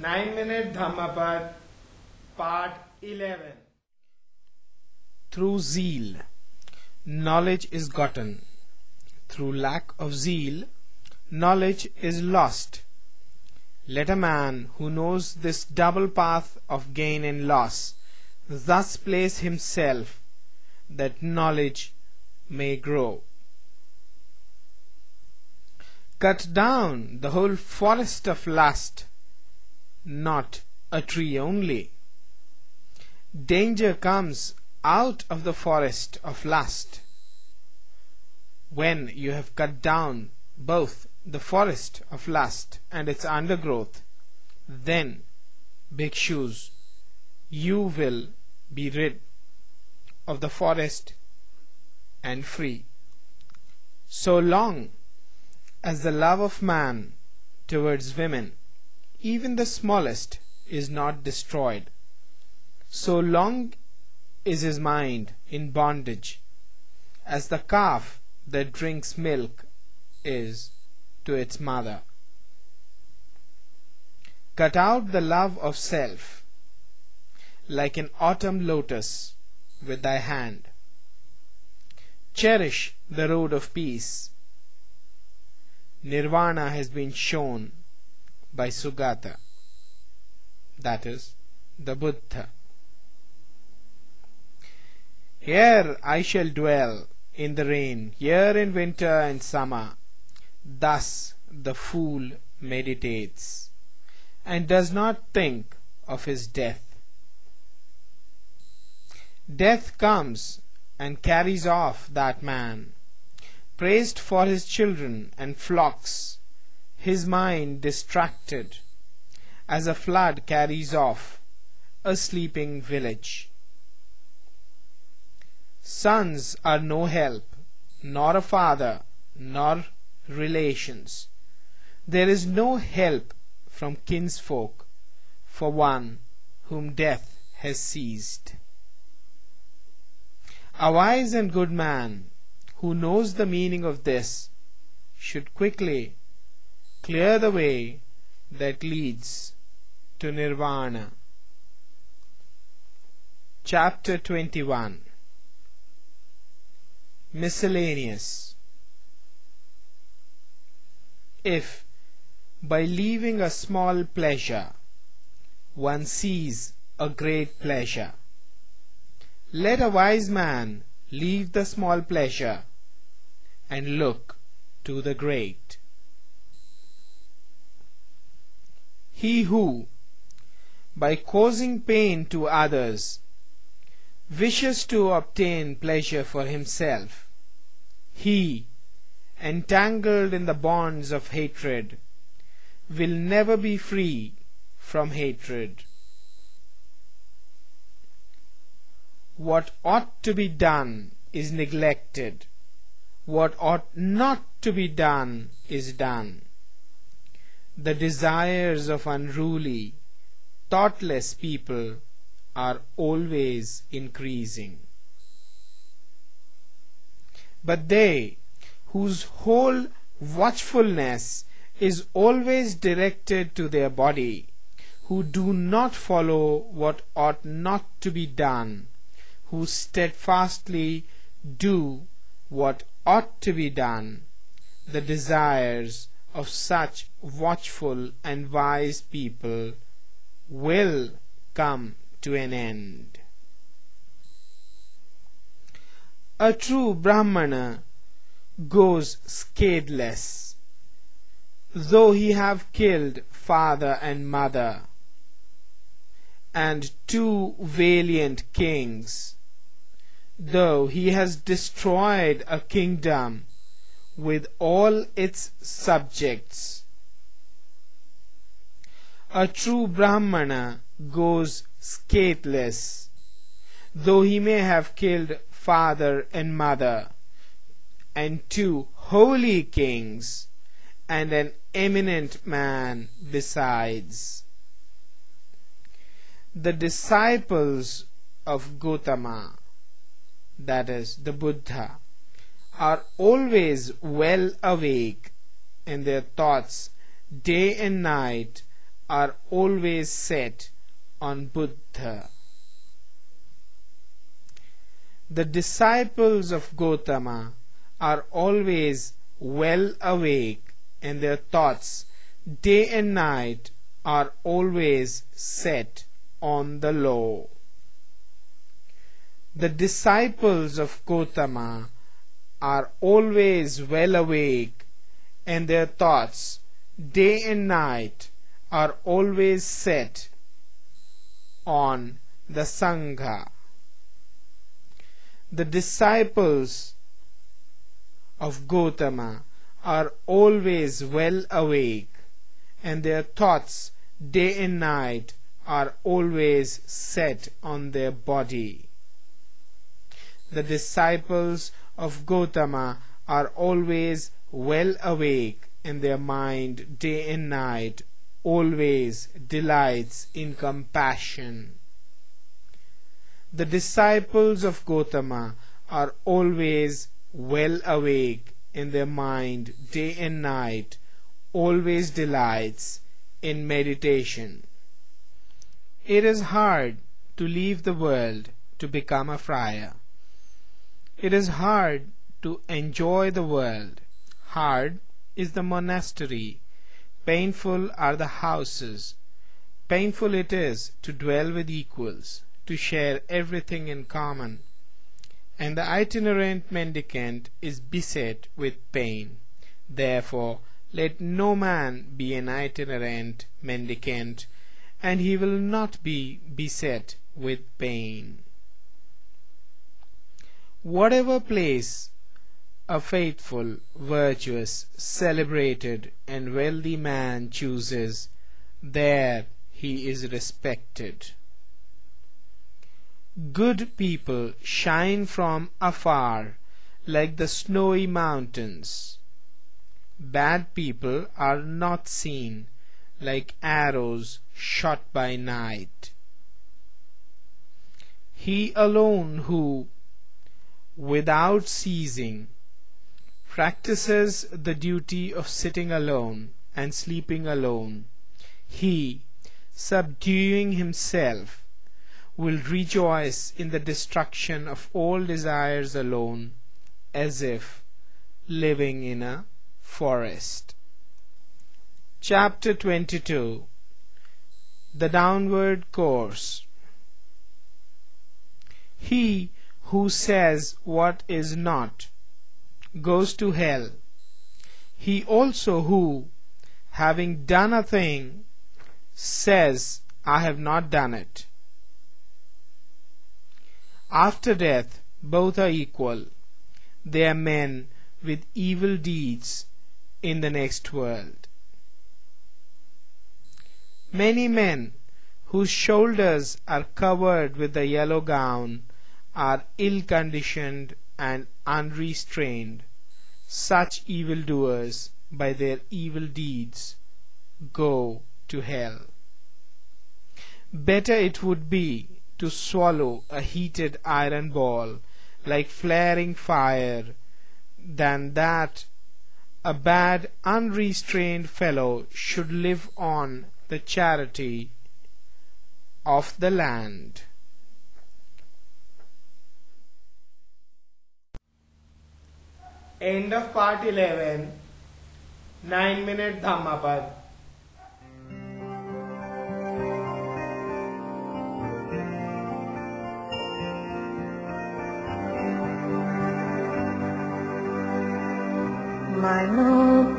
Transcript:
9-minute Dhammapada, Part 11. Through zeal, knowledge is gotten. Through lack of zeal, knowledge is lost. Let a man who knows this double path of gain and loss thus place himself, that knowledge may grow. Cut down the whole forest of lust, not a tree only. Danger comes out of the forest of lust. When you have cut down both the forest of lust and its undergrowth, then, bhikshus, you will be rid of the forest and free. So long as the love of man towards women, even the smallest, is not destroyed, so long is his mind in bondage, as the calf that drinks milk is to its mother. Cut out the love of self, like an autumn lotus, with thy hand. Cherish the road of peace. Nirvana has been shown by Sugata, that is, the Buddha. Here I shall dwell in the rain, here in winter and summer. Thus the fool meditates, and does not think of his death. Death comes and carries off that man, praised for his children and flocks, his mind distracted, as a flood carries off a sleeping village. Sons are no help, nor a father, nor relations. There is no help from kinsfolk for one whom death has seized. A wise and good man who knows the meaning of this should quickly clear the way that leads to nirvana. Chapter 21. Miscellaneous. If by leaving a small pleasure one sees a great pleasure, let a wise man leave the small pleasure and look to the great. He who, by causing pain to others, wishes to obtain pleasure for himself, he, entangled in the bonds of hatred, will never be free from hatred. What ought to be done is neglected. What ought not to be done is done. The desires of unruly, thoughtless people are always increasing. But they whose whole watchfulness is always directed to their body, who do not follow what ought not to be done, who steadfastly do what ought to be done, the desires of such watchful and wise people will come to an end. A true Brahmana goes scatheless, though he have killed father and mother, and 2 valiant kings, though he has destroyed a kingdom with all its subjects. A true Brahmana goes scatheless, though he may have killed father and mother, and 2 holy kings, and an eminent man besides. The disciples of Gautama, that is, the Buddha, are always well awake, and their thoughts day and night are always set on Buddha. The disciples of Gautama are always well awake, and their thoughts day and night are always set on the law. The disciples of Gautama are always well awake, and their thoughts day and night are always set on the Sangha. The disciples of Gautama are always well awake, and their thoughts day and night are always set on their body. The disciples of Gautama are always well awake, and their mind day and night always delights in compassion. The disciples of Gautama are always well awake, and their mind day and night always delights in meditation. It is hard to leave the world to become a friar. It is hard to enjoy the world. Hard is the monastery. Painful are the houses. Painful it is to dwell with equals, to share everything in common. And the itinerant mendicant is beset with pain. Therefore, let no man be an itinerant mendicant, and he will not be beset with pain. Whatever place a faithful, virtuous, celebrated, and wealthy man chooses, there he is respected. Good people shine from afar like the snowy mountains. Bad people are not seen like arrows shot by night. He alone who, without ceasing, practices the duty of sitting alone and sleeping alone, he, subduing himself, will rejoice in the destruction of all desires alone, as if living in a forest. Chapter 22. The Downward Course. He who says what is not goes to hell. He also who, having done a thing, says, I have not done it. After death, both are equal. They are men with evil deeds in the next world. Many men whose shoulders are covered with the yellow gown are ill-conditioned and unrestrained. Such evildoers, by their evil deeds, go to hell. Better it would be to swallow a heated iron ball like flaring fire than that a bad unrestrained fellow should live on the charity of the land. End of part 11. 9-minute Dhammapada. Mano